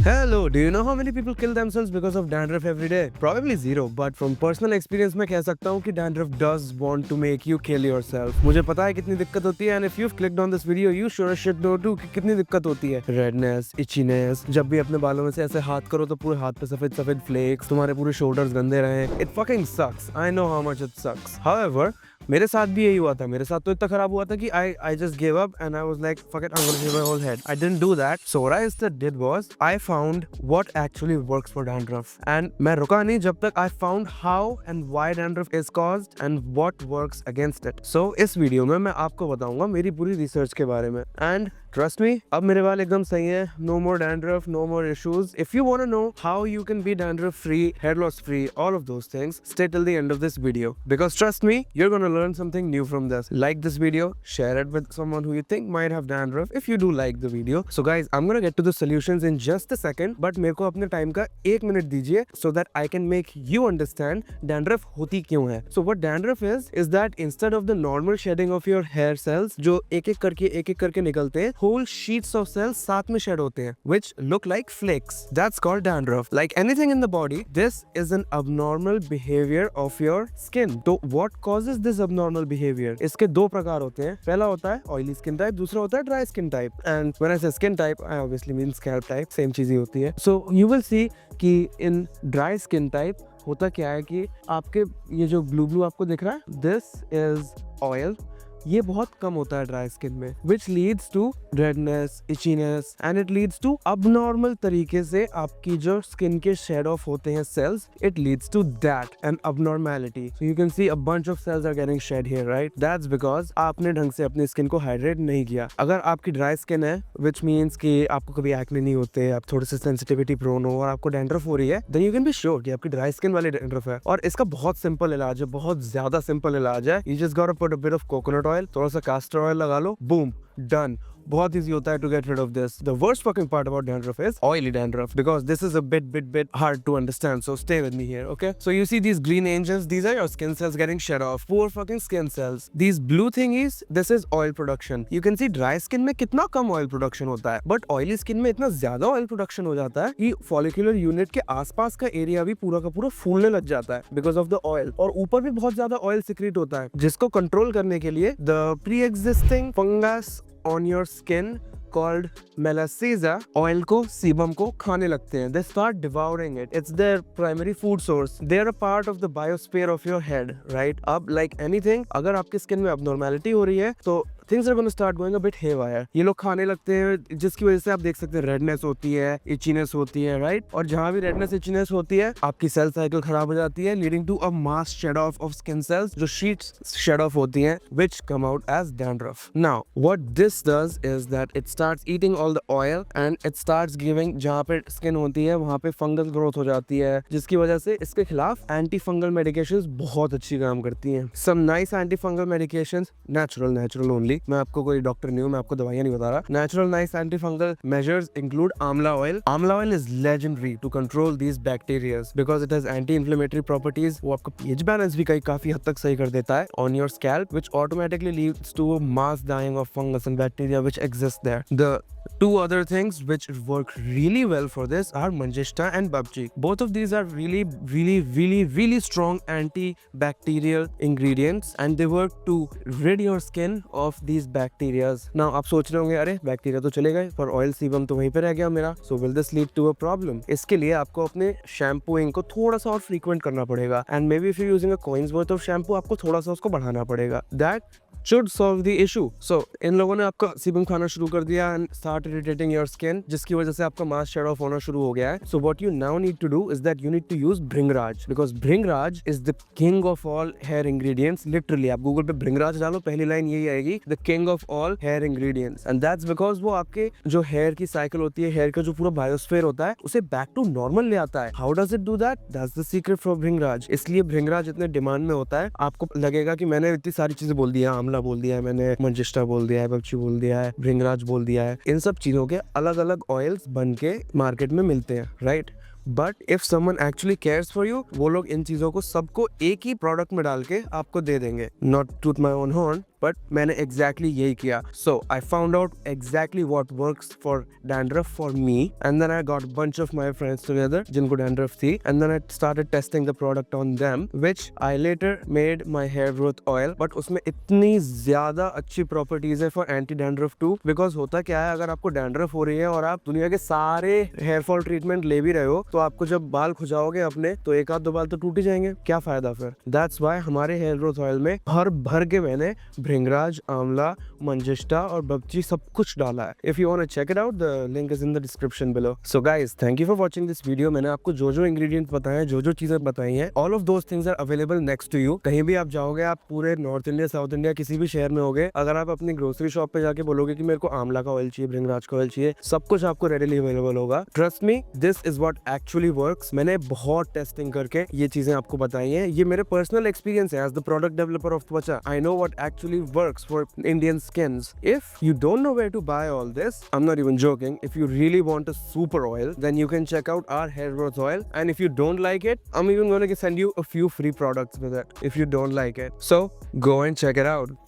Hello, do you know how many people kill themselves because of dandruff every day? Probably zero, but from personal experience मैं कह सकता हूँ कि dandruff does want to make you kill yourself. मुझे पता है कितनी दिक्कत होती है and if you've clicked on this video, you sure as shit know too कि कितनी दिक्कत होती है. Redness, itchiness, जब भी अपने बालों में से ऐसे हाथ करो तो पूरे हाथ पे सफेद सफेद flakes, तुम्हारे पूरे shoulders गंदे रहे. It fucking sucks. I know how much it sucks. However, मेरे साथ भी यही हुआ था. मेरे साथ तो इतना खराब हुआ था कि I just gave up and I was like, fuck it, I'm gonna shave my whole head. I didn't do that. So what I instead did was I found what actually works for dandruff. And मैं रुका नहीं जब तक I found how and why dandruff is caused and what works against it. So इस video में मैं आपको बताऊंगा मेरी पूरी रिसर्च के बारे में. And trust me, अब मेरे बाल एकदम सही है. No more dandruff, no more issues. If you want to know how you can be dandruff free, hair loss free, all of those things, stay till the end of this video. Because trust me, you're gonna learn something new from this. Like this video, share it with someone who you think might have dandruff if you do like the video. So guys, I'm gonna get to the solutions in just a second, but मेरे को अपने time का 1 minute दीजिए so that I can make you understand dandruff होती क्यों है. So what dandruff is that instead of the normal shedding of your hair cells जो एक एक करके निकलते हैं, whole sheets of cells साथ में shed होते हैं, which look like flakes. That's called dandruff. Like anything in the body, this is an abnormal behavior of your skin. तो what causes this abnormal behavior? इसके दो प्रकार होते हैं. पहला होता है oily skin type, दूसरा होता है dry skin type. And when I say skin type, I obviously mean scalp type. Same चीज ही होती है. So you will see कि in dry skin type होता क्या है कि आपके ये जो blue आपको दिख रहा है, this is oil. ये बहुत कम होता है ड्राई स्किन में, which leads to redness, itchiness and it leads to abnormal तरीके से आपकी जो स्किन के shed off होते हैं cells, it leads to that an abnormality. So you can see a bunch of cells are getting shed here, right? That's because आपने ढंग से अपनी स्किन को हाइड्रेट नहीं किया. अगर आपकी ड्राई स्किन है, which means कि आपको कभी एक्ने नहीं होते, आप थोड़े से सेंसिटिविटी प्रोन हो और आपको डैंड्रफ हो रही है, then you can be sure कि आपकी ड्राई स्किन वाली डैंड्रफ है. और इसका बहुत सिंपल इलाज है, बहुत ज्यादा सिंपल इलाज है. You just gotta put a bit of coconut oil, थोड़ा सा castor oil लगा लो, boom, done. बहुत easy होता है to get rid of this. The worst fucking part about dandruff is oily dandruff because this is a bit hard to understand. So stay with me here, okay? So you see these green angels, these are your skin cells getting shed off. Poor fucking skin cells. These blue thingies, this is oil production. You can see dry skin में कितना कम oil production होता है, but oily skin में इतना ज्यादा oil production हो जाता है कि follicular unit के आसपास का एरिया भी पूरा का पूरा फूलने लग जाता है because of the oil. और ऊपर भी बहुत ज्यादा oil secrete होता है, जिसको कंट्रोल करने के लिए the pre-existing fungus on your skin called Malasseza oil को sebum को खाने लगते हैं. They start devouring it. It's their primary food source. They're a part of the biosphere of your head, right? अब like anything, अगर आपकी skin में abnormality हो रही है तो things are going to start going a bit haywire. ये लोग खाने लगते हैं जिसकी वजह से आप देख सकते हैं redness होती है, itchiness होती है, right? और जहाँ भी redness, itchiness होती है, आपकी cell cycle खराब हो जाती है, leading to a mass shed off of skin cells, जो sheets shed off होती हैं, which come out as dandruff. Now, what this does is that it starts eating all the oil and it starts giving, जहाँ पे skin होती है वहाँ पे fungal growth हो जाती है, जिसकी वजह से इसके खिलाफ anti-fungal medications बहुत अच्छी काम करती हैं. Some nice anti-fungal medications, natural only. मैं आपको कोई डॉक्टर नहीं हूँ, मैं आपको दवाइयाँ नहीं बता रहा. Natural nice antifungal measures include amla oil. Amla oil is legendary to control these bacteria because it has anti-inflammatory properties. वो आपका pH balance भी काफी हद तक सही कर देता है on your scalp, which automatically leads to a mass dying of fungus and bacteria which exist there. The two other things which work really well for this are Manjishta and Babchi. Both of these are really strong antibacterial ingredients and they work to rid your skin of these bacteria. Now आप सोच रहे होंगे अरे bacteria तो चले गए पर oil sebum तो वहीं पे रह गया मेरा. So will this lead to a problem? इसके लिए आपको अपने शैम्पूइंग को थोड़ा सा और फ्रीक्वेंट करना पड़ेगा and maybe if you're using a coins worth of shampoo आपको थोड़ा सा उसको बढ़ाना पड़ेगा. That should solve the issue. So इन लोगों ने आपका सीबम खाना शुरू कर दिया and start irritating your skin, जिसकी वजह से आपका मास शेड ऑफ होना शुरू हो गया है. So what you now need to do is that you need to use Bhringraj because Bhringraj is the king of all hair ingredients. Literally आप गूगल पे Bhringraj डालो, पहली लाइन यही आएगी, the king of all hair ingredients. And that's because वो आपके जो hair की साइकिल होती है, हेयर का जो पूरा बायोस्फीयर होता है, उसे बैक टू नॉर्मल ले आता है. How does it do that? That's the secret for Bhringraj. इसलिए Bhringraj इतने डिमांड में होता है. आपको लगेगा कि मैंने इतनी सारी चीजें बोल दिया, आंवला बोल दिया है मैंने, मंजिष्टा बोल दिया है, बब्ची बोल दिया है, Bhringraj बोल दिया है. इन सब चीजों के अलग अलग ऑयल्स बन के मार्केट में मिलते हैं, right? But if someone actually cares for you, वो लोग इन चीजों को सबको एक ही प्रोडक्ट में डाल के आपको दे देंगे. Not toot my own horn, but मैंने एग्जैक्टली यही किया. So I found out exactly what works for dandruff for me, and then I got bunch of my friends together जिनको डैंड्रफ थी, and then I started testing the product on them, which I later made my hair growth oil. But उसमें इतनी ज्यादा अच्छी properties है for anti dandruff too, because होता क्या है, अगर आपको डैंड्रफ हो रही है और आप दुनिया के सारे हेयर फॉल ट्रीटमेंट ले भी रहे हो, तो आपको जब बाल खुजाओगे अपने, तो एक आध दो बाल तो टूट ही जाएंगे, क्या फायदा फिर. दैट्स व्हाई हमारे हेयर ग्रोथ ऑयल में भर भर के मैंने भृंगराज, आंवला, मंजिष्टा और बब्ची सब कुछ डाला है. If you want to check it out, the link is in the description below. So guys, thank you for watching this video. मैंने आपको जो जो इंग्रेडिएंट्स बताए हैं, जो जो चीजें बताई हैं, all of those things are available next to you. कहीं भी आप जाओगे, आप पूरे नॉर्थ इंडिया, साउथ इंडिया, किसी भी शहर में होगे, अगर आप अपनी ग्रोसरी शॉप पे जाके बोलोगे कि मेरे को आंवला का ऑयल चाहिए, भृंगराज का ऑयल चाहिए, सब कुछ आपको रेडीली अवेलेबल होगा. Trust me, this is what actually works. मैंने बहुत टेस्टिंग करके ये चीजें आपको बताई हैं. ये मेरे पर्सनल एक्सपीरियंस है as the product developer of Twacha. I know what actually works for Indian skins. If you don't know where to buy all this, I'm not even joking. If you really want a super oil, then you can check out our hair growth oil. And if you don't like it, I'm even going to send you a few free products with it if you don't like it. So go and check it out.